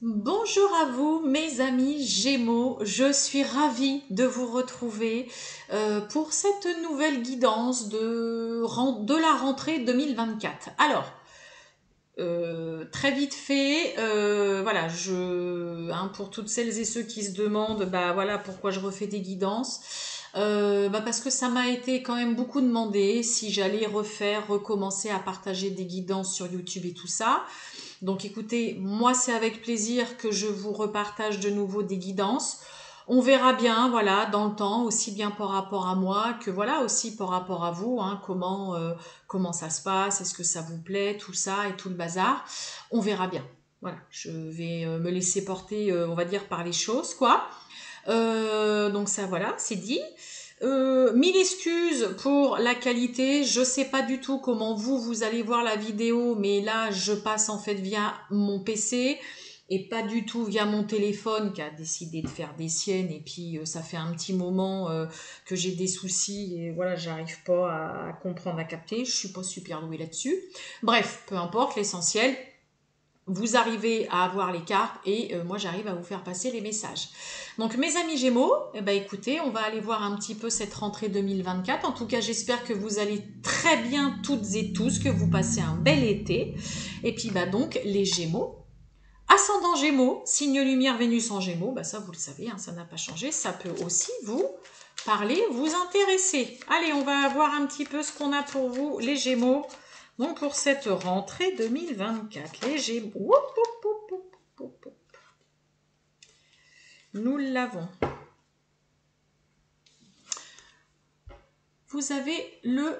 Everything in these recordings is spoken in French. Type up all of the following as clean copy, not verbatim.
Bonjour à vous mes amis Gémeaux, je suis ravie de vous retrouver pour cette nouvelle guidance de la rentrée 2024. Alors, très vite fait, voilà, pour toutes celles et ceux qui se demandent, bah voilà, pourquoi je refais des guidances. Parce que ça m'a été quand même beaucoup demandé si j'allais recommencer à partager des guidances sur YouTube et tout ça. Donc écoutez, moi c'est avec plaisir que je vous repartage de nouveau des guidances. On verra bien, voilà, dans le temps, aussi bien par rapport à moi que voilà aussi par rapport à vous, hein, comment ça se passe, est-ce que ça vous plaît, tout ça et tout le bazar. On verra bien. Voilà, je vais me laisser porter, on va dire, par les choses, quoi. Donc ça, voilà, c'est dit. Mille excuses pour la qualité. Je sais pas du tout comment vous allez voir la vidéo, mais là, je passe en fait via mon PC et pas du tout via mon téléphone qui a décidé de faire des siennes. Et puis, ça fait un petit moment que j'ai des soucis et voilà, j'arrive pas à comprendre, à capter. Je suis pas super douée là-dessus. Bref, peu importe, l'essentiel, vous arrivez à avoir les cartes et moi j'arrive à vous faire passer les messages. Donc mes amis Gémeaux, eh ben, écoutez, on va aller voir un petit peu cette rentrée 2024. En tout cas, j'espère que vous allez très bien toutes et tous, que vous passez un bel été. Et puis bah donc les Gémeaux, ascendant Gémeaux, signe lumière Vénus en Gémeaux, bah ça vous le savez, hein, ça n'a pas changé. Ça peut aussi vous parler, vous intéresser. Allez, on va voir un petit peu ce qu'on a pour vous les Gémeaux. Donc pour cette rentrée 2024, les Gémeaux, nous l'avons. Vous avez le,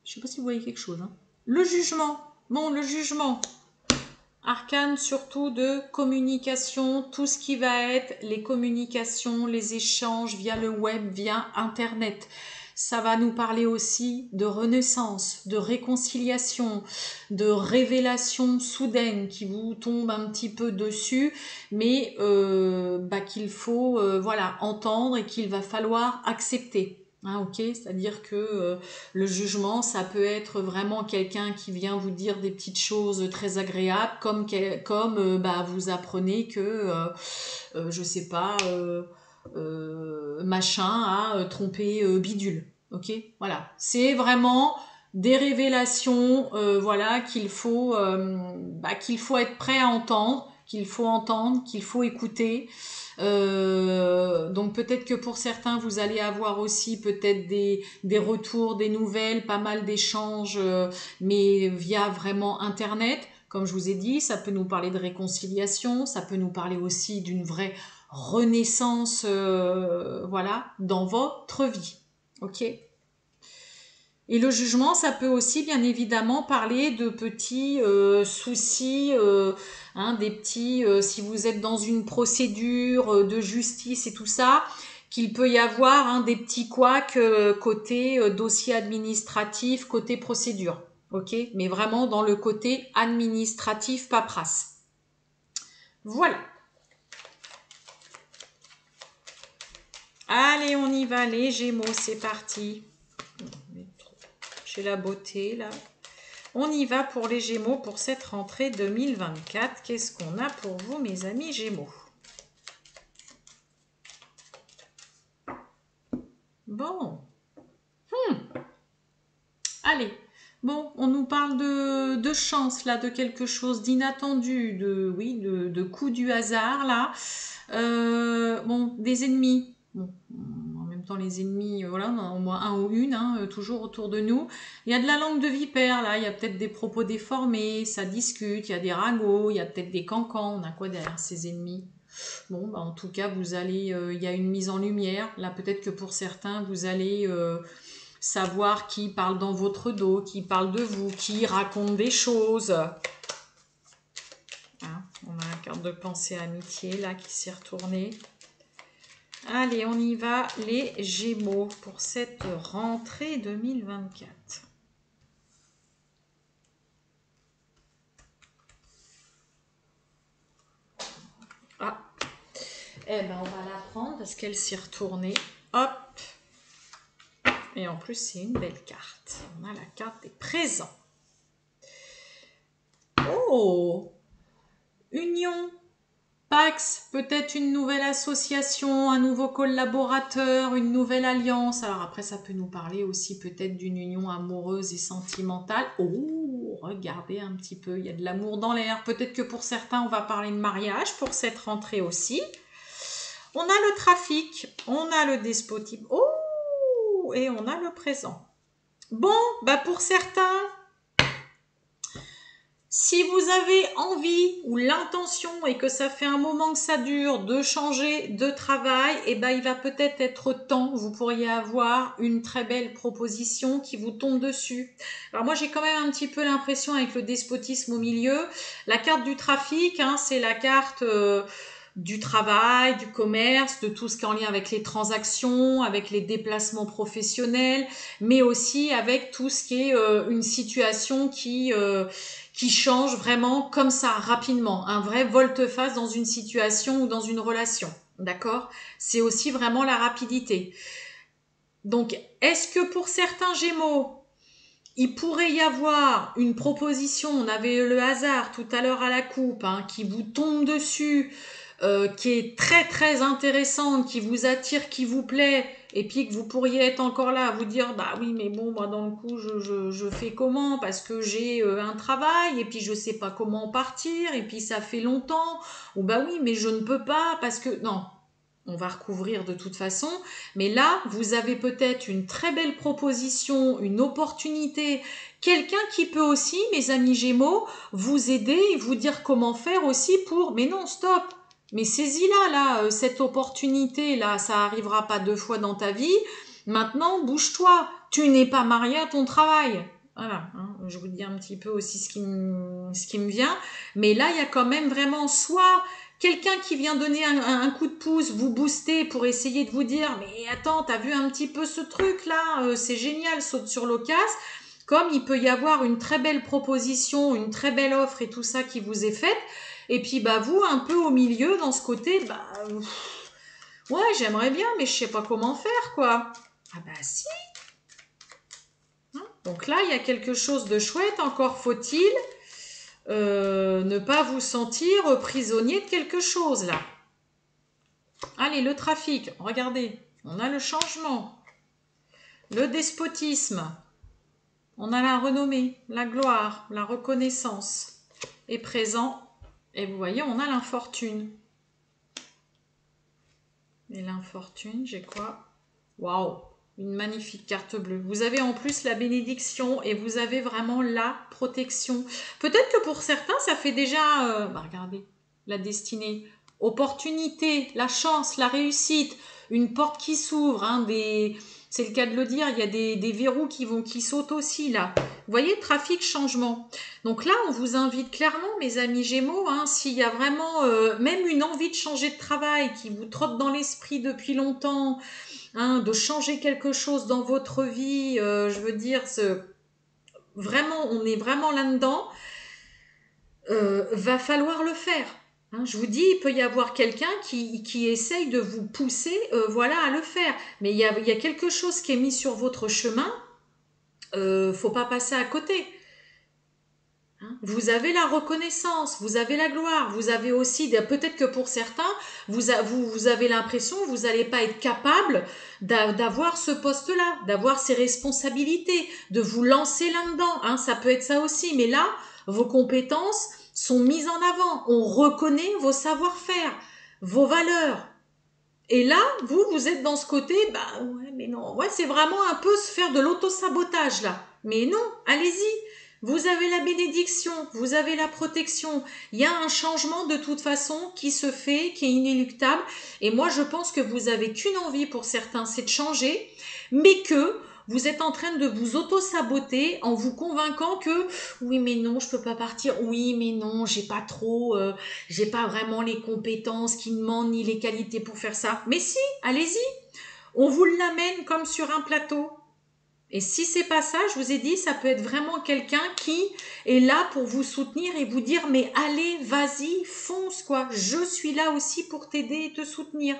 je sais pas si vous voyez quelque chose, hein. Le jugement. Bon, le jugement. Arcane surtout de communication, tout ce qui va être les communications, les échanges via le web, via Internet. Ça va nous parler aussi de renaissance, de réconciliation, de révélation soudaine qui vous tombe un petit peu dessus, mais qu'il faut voilà entendre et qu'il va falloir accepter. Hein, ok, c'est-à-dire que le jugement, ça peut être vraiment quelqu'un qui vient vous dire des petites choses très agréables, comme vous apprenez que, je sais pas, machin a trompé bidule. Ok, voilà, c'est vraiment des révélations, voilà, qu'il faut être prêt à entendre, qu'il faut écouter. Donc peut-être que pour certains, vous allez avoir aussi peut-être des retours, des nouvelles, pas mal d'échanges, mais via vraiment Internet. Comme je vous ai dit, ça peut nous parler de réconciliation, ça peut nous parler aussi d'une vraie renaissance, voilà, dans votre vie. Ok ? Et le jugement, ça peut aussi bien évidemment parler de petits soucis, hein, des petits, si vous êtes dans une procédure de justice et tout ça, qu'il peut y avoir hein, des petits couacs côté dossier administratif, côté procédure. Ok, mais vraiment dans le côté administratif paperasse. Voilà. Allez, on y va, les Gémeaux, c'est parti. J'ai la beauté là. On y va pour les Gémeaux pour cette rentrée 2024. Qu'est-ce qu'on a pour vous, mes amis Gémeaux? Bon. Allez. Bon, on nous parle de chance, là, de quelque chose d'inattendu, de coup du hasard, là. Bon, des ennemis. Bon, en même temps, les ennemis, voilà, on en a au moins un ou une, hein, toujours autour de nous. Il y a de la langue de vipère, là, il y a peut-être des propos déformés, ça discute, il y a des ragots, il y a peut-être des cancans. On a quoi derrière ces ennemis? Bon, en tout cas, il y a une mise en lumière. Là, peut-être que pour certains, vous allez savoir qui parle dans votre dos, qui parle de vous, qui raconte des choses. Hein, on a la carte de pensée amitié là qui s'est retournée. Allez, on y va, les Gémeaux, pour cette rentrée 2024. Ah, eh ben on va la prendre parce qu'elle s'est retournée. Hop. Et en plus, c'est une belle carte. On a la carte des présents. Oh! union, Pax, peut-être une nouvelle association, un nouveau collaborateur, une nouvelle alliance. Alors après, ça peut nous parler aussi peut-être d'une union amoureuse et sentimentale. Oh, regardez un petit peu, il y a de l'amour dans l'air. Peut-être que pour certains, on va parler de mariage pour cette rentrée aussi. On a le trafic, on a le despotisme. Oh, et on a le présent. Bon, bah pour certains, si vous avez envie ou l'intention et que ça fait un moment que ça dure de changer de travail, eh ben il va peut-être être temps, vous pourriez avoir une très belle proposition qui vous tombe dessus. Alors moi j'ai quand même un petit peu l'impression avec le despotisme au milieu, la carte du trafic, hein, c'est la carte du travail, du commerce, de tout ce qui est en lien avec les transactions, avec les déplacements professionnels, mais aussi avec tout ce qui est une situation qui change vraiment comme ça, rapidement. Un vrai volte-face dans une situation ou dans une relation. D'accord? C'est aussi vraiment la rapidité. Donc, est-ce que pour certains Gémeaux, il pourrait y avoir une proposition, on avait le hasard tout à l'heure à la coupe, hein, qui vous tombe dessus, qui est très très intéressante, qui vous attire, qui vous plaît, et puis que vous pourriez être encore là à vous dire, bah oui, mais bon, moi dans le coup, je fais comment? Parce que j'ai un travail, et puis je sais pas comment partir, et puis ça fait longtemps, ou bah oui, mais je ne peux pas, parce que... Non, on va recouvrir de toute façon, mais là, vous avez peut-être une très belle proposition, une opportunité, quelqu'un qui peut aussi, mes amis Gémeaux, vous aider et vous dire comment faire aussi pour... Mais non, stop. Mais saisis-la, là, cette opportunité-là, ça arrivera pas 2 fois dans ta vie. Maintenant, bouge-toi. Tu n'es pas marié à ton travail. Voilà, hein, je vous dis un petit peu aussi ce qui me vient. Mais là, il y a quand même vraiment soit quelqu'un qui vient donner un coup de pouce, vous booster pour essayer de vous dire, mais attends, t'as vu un petit peu ce truc-là, c'est génial, saute sur l'occasion. Comme il peut y avoir une très belle proposition, une très belle offre et tout ça qui vous est faite. Et puis, bah, vous, un peu au milieu, dans ce côté, bah, ouais, j'aimerais bien, mais je sais pas comment faire, quoi. Ah bah si. Hein. Donc là, il y a quelque chose de chouette, encore faut-il ne pas vous sentir prisonnier de quelque chose, là. Allez, le trafic, regardez, on a le changement, le despotisme, on a la renommée, la gloire, la reconnaissance est présent. Et vous voyez, on a l'infortune. Et l'infortune, j'ai quoi? Waouh, une magnifique carte bleue. Vous avez en plus la bénédiction et vous avez vraiment la protection. Peut-être que pour certains, ça fait déjà... regardez, la destinée. Opportunité, la chance, la réussite, une porte qui s'ouvre, hein, c'est le cas de le dire, il y a des verrous qui sautent aussi là. Vous voyez, trafic, changement. Donc là, on vous invite clairement, mes amis Gémeaux, hein, s'il y a vraiment même une envie de changer de travail qui vous trotte dans l'esprit depuis longtemps, hein, de changer quelque chose dans votre vie, je veux dire, vraiment, on est vraiment là-dedans, va falloir le faire. Hein, je vous dis, il peut y avoir quelqu'un qui essaye de vous pousser voilà, à le faire. Mais il y a quelque chose qui est mis sur votre chemin, faut pas passer à côté. Hein, vous avez la reconnaissance, vous avez la gloire, vous avez aussi, peut-être que pour certains, vous avez l'impression que vous n'allez pas être capable d'avoir ce poste-là, d'avoir ces responsabilités, de vous lancer là-dedans. Hein, ça peut être ça aussi, mais là, vos compétences sont mises en avant. On reconnaît vos savoir-faire, vos valeurs. Et là, vous êtes dans ce côté, bah ouais, mais non. Ouais, c'est vraiment un peu se faire de l'auto-sabotage là. Mais non, allez-y. Vous avez la bénédiction, vous avez la protection. Il y a un changement de toute façon qui se fait, qui est inéluctable. Et moi, je pense que vous avez qu'une envie pour certains, c'est de changer, mais que vous êtes en train de vous auto-saboter en vous convainquant que oui, mais non, je peux pas partir. Oui, mais non, j'ai pas vraiment les compétences qui demandent ni les qualités pour faire ça. Mais si, allez-y. On vous l'amène comme sur un plateau. Et si c'est pas ça, je vous ai dit, ça peut être vraiment quelqu'un qui est là pour vous soutenir et vous dire mais allez, vas-y, fonce quoi. Je suis là aussi pour t'aider et te soutenir.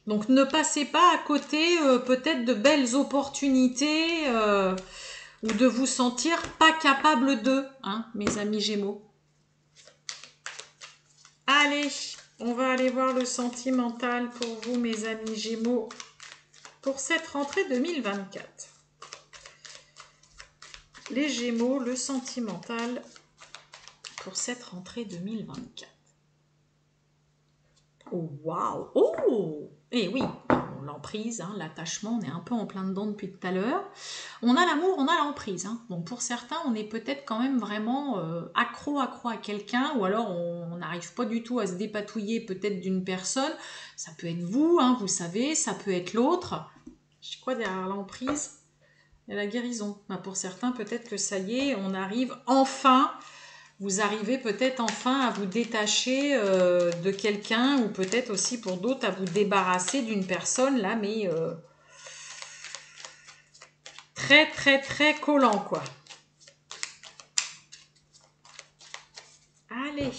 Donc ne passez pas à côté peut-être de belles opportunités ou de vous sentir pas capable de, hein, mes amis Gémeaux. On va aller voir le sentimental pour vous, mes amis Gémeaux, pour cette rentrée 2024. Les Gémeaux, le sentimental pour cette rentrée 2024. Oh, waouh! Oh! Eh oui, l'emprise, hein, l'attachement, on est un peu en plein dedans depuis tout à l'heure. On a l'amour, on a l'emprise. Hein. Bon, pour certains, on est peut-être quand même vraiment accro à quelqu'un, ou alors on n'arrive pas du tout à se dépatouiller peut-être d'une personne. Ça peut être vous, hein, vous savez, ça peut être l'autre. Je sais quoi derrière l'emprise? Il y a la guérison. Bah, pour certains, peut-être que ça y est, on arrive enfin... Vous arrivez peut-être enfin à vous détacher de quelqu'un ou peut-être aussi pour d'autres à vous débarrasser d'une personne là, mais très très très collant quoi. Allez.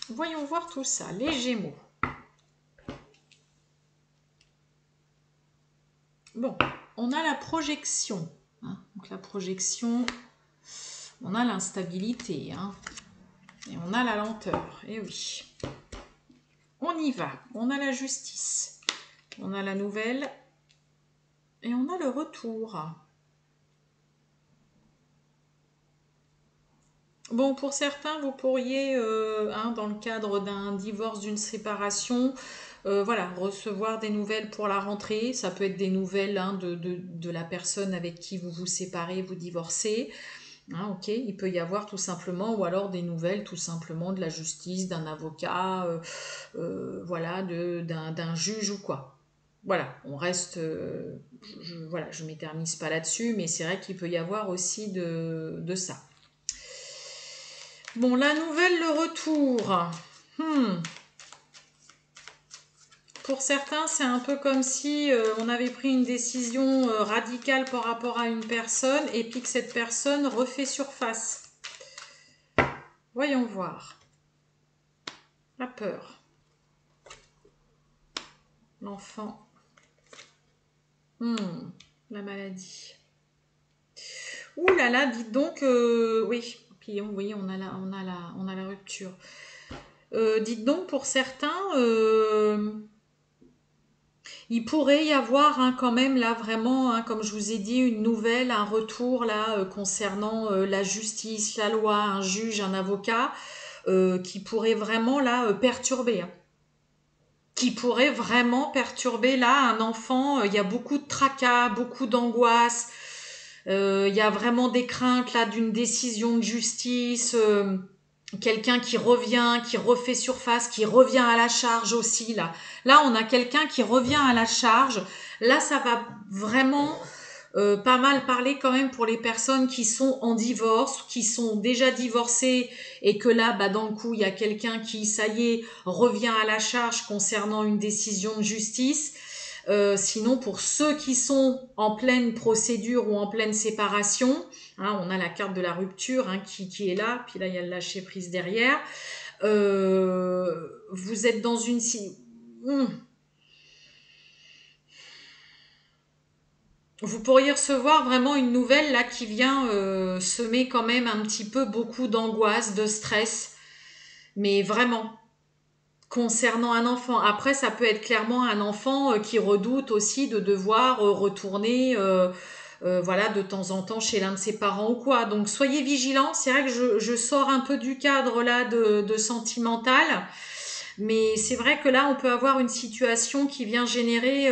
Voyons voir tout ça, les Gémeaux. Bon, on a la projection. Hein. Donc la projection, on a l'instabilité. Hein. Et on a la lenteur. Et oui. On y va. On a la justice. On a la nouvelle. Et on a le retour. Bon, pour certains, vous pourriez, hein, dans le cadre d'un divorce, d'une séparation, voilà, recevoir des nouvelles pour la rentrée. Ça peut être des nouvelles hein, de la personne avec qui vous vous séparez, vous divorcez. Hein, ok, il peut y avoir tout simplement, ou alors des nouvelles tout simplement de la justice, d'un avocat, voilà, d'un juge ou quoi. Voilà, on reste, voilà, je m'éternise pas là-dessus, mais c'est vrai qu'il peut y avoir aussi de ça. Bon, la nouvelle, le retour. Pour certains, c'est un peu comme si on avait pris une décision radicale par rapport à une personne et puis que cette personne refait surface. Voyons voir. La peur. L'enfant. La maladie. Ouh là là, dites donc, oui. Puis oui, on a la rupture. Dites donc, pour certains, il pourrait y avoir hein, quand même là vraiment, hein, comme je vous ai dit, une nouvelle, un retour là concernant la justice, la loi, un juge, un avocat, qui pourrait vraiment là perturber. Hein. Qui pourrait vraiment perturber là un enfant. Il y a beaucoup de tracas, beaucoup d'angoisse. Il y a vraiment des craintes là d'une décision de justice. Quelqu'un qui revient, qui refait surface, qui revient à la charge aussi là. Là, on a quelqu'un qui revient à la charge. Là, ça va vraiment pas mal parler quand même pour les personnes qui sont en divorce, qui sont déjà divorcées et que là, bah, dans le coup, il y a quelqu'un qui, ça y est, revient à la charge concernant une décision de justice. Sinon, pour ceux qui sont en pleine procédure ou en pleine séparation, hein, on a la carte de la rupture hein, qui est là, puis là, il y a le lâcher-prise derrière. Vous êtes dans une... Vous pourriez recevoir vraiment une nouvelle là qui vient semer quand même un petit peu beaucoup d'angoisse, de stress, mais vraiment concernant un enfant. Après, ça peut être clairement un enfant qui redoute aussi de devoir retourner voilà, de temps en temps chez l'un de ses parents ou quoi. Donc soyez vigilants. C'est vrai que je sors un peu du cadre là de sentimental, mais c'est vrai que là, on peut avoir une situation qui vient générer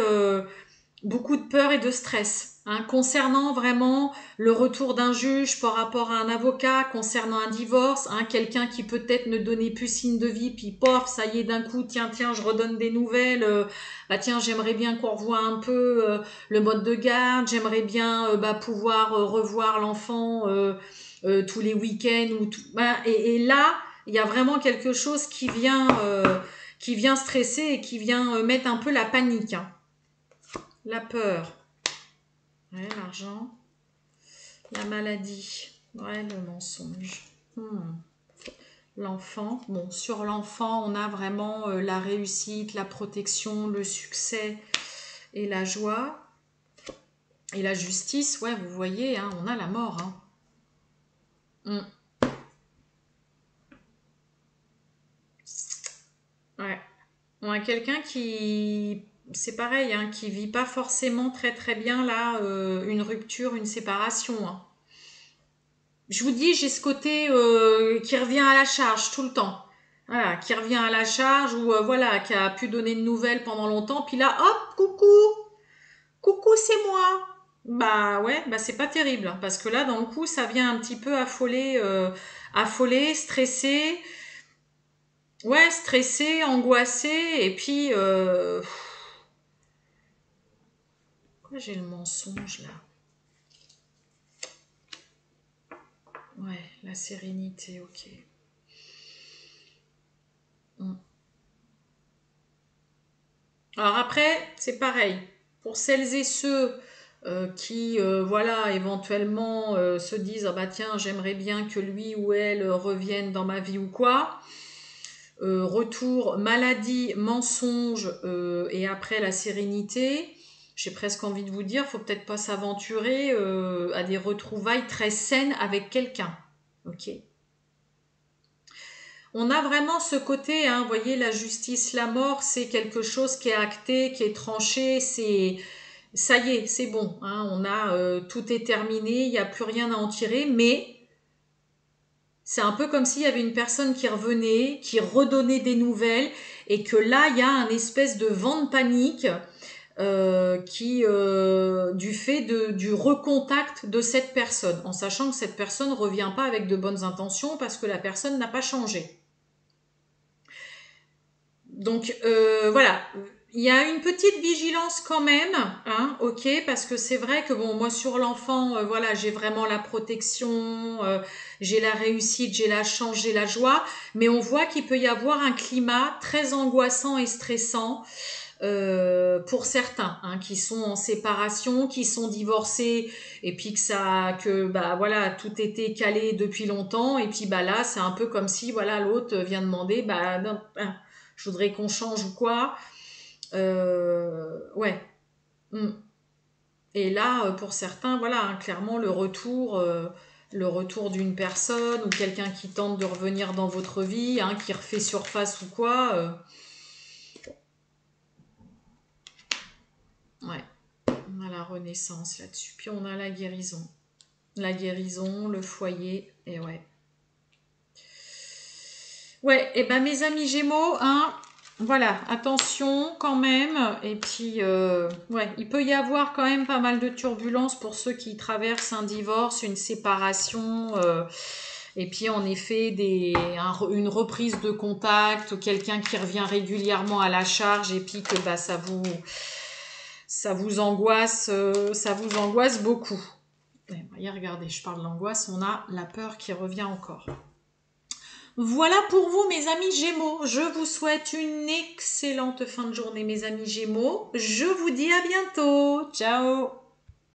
beaucoup de peur et de stress. Hein, concernant vraiment le retour d'un juge par rapport à un avocat, concernant un divorce, hein, quelqu'un qui peut-être ne donnait plus signe de vie, puis pof, ça y est d'un coup, tiens, je redonne des nouvelles, bah tiens, j'aimerais bien qu'on revoie un peu le mode de garde, j'aimerais bien bah, pouvoir revoir l'enfant tous les week-ends, ou tout, bah, et là, il y a vraiment quelque chose qui vient stresser et qui vient mettre un peu la panique. Hein. La peur. Ouais, l'argent. La maladie. Ouais, le mensonge. L'enfant. Bon, sur l'enfant, on a vraiment la réussite, la protection, le succès et la joie. Et la justice, ouais, vous voyez, hein, on a la mort. Hein. Ouais. On a quelqu'un qui, c'est pareil, hein, qui vit pas forcément très très bien là, une rupture, une séparation. Hein. Je vous dis, j'ai ce côté qui revient à la charge tout le temps. Voilà, qui revient à la charge ou voilà, qui a pu donner de nouvelles pendant longtemps, puis là, hop, coucou, c'est moi. Bah ouais, bah c'est pas terrible, hein, parce que là, dans le coup, ça vient un petit peu affoler, stresser. Ouais, stressé, angoissé, et puis pourquoi j'ai le mensonge là? Ouais, la sérénité, ok. Mm. Alors après, c'est pareil. Pour celles et ceux qui, voilà, éventuellement se disent, ah bah tiens, j'aimerais bien que lui ou elle revienne dans ma vie ou quoi. Retour, maladie, mensonge et après la sérénité. J'ai presque envie de vous dire, faut peut-être pas s'aventurer à des retrouvailles très saines avec quelqu'un. Ok. On a vraiment ce côté, hein, vous voyez, la justice, la mort, c'est quelque chose qui est acté, qui est tranché, c'est ça y est, c'est bon, hein, on a tout est terminé, il n'y a plus rien à en tirer, mais c'est un peu comme s'il y avait une personne qui revenait, qui redonnait des nouvelles, et que là, il y a un espèce de vent de panique du fait du recontact de cette personne, en sachant que cette personne ne revient pas avec de bonnes intentions parce que la personne n'a pas changé. Donc voilà, il y a une petite vigilance quand même, hein, ok, parce que c'est vrai que bon, moi sur l'enfant, voilà, j'ai vraiment la protection, j'ai la réussite, j'ai la chance, j'ai la joie, mais on voit qu'il peut y avoir un climat très angoissant et stressant pour certains, hein, qui sont en séparation, qui sont divorcés, et puis que bah voilà, tout était calé depuis longtemps, et puis bah là, c'est un peu comme si voilà l'autre vient demander, bah non, hein, je voudrais qu'on change ou quoi. Ouais. Mm. Et là, pour certains, voilà, hein, clairement le retour d'une personne ou quelqu'un qui tente de revenir dans votre vie, hein, qui refait surface ou quoi. Ouais, on a la renaissance là-dessus. Puis on a la guérison. La guérison, le foyer, et ouais. Ouais, et ben mes amis Gémeaux, hein, voilà, attention quand même. Et puis, ouais, il peut y avoir quand même pas mal de turbulences pour ceux qui traversent un divorce, une séparation. Et puis en effet, une reprise de contact, ou quelqu'un qui revient régulièrement à la charge, et puis que bah, ça vous angoisse beaucoup. Et regardez, je parle d'angoisse, on a la peur qui revient encore. Voilà pour vous, mes amis Gémeaux. Je vous souhaite une excellente fin de journée, mes amis Gémeaux. Je vous dis à bientôt. Ciao.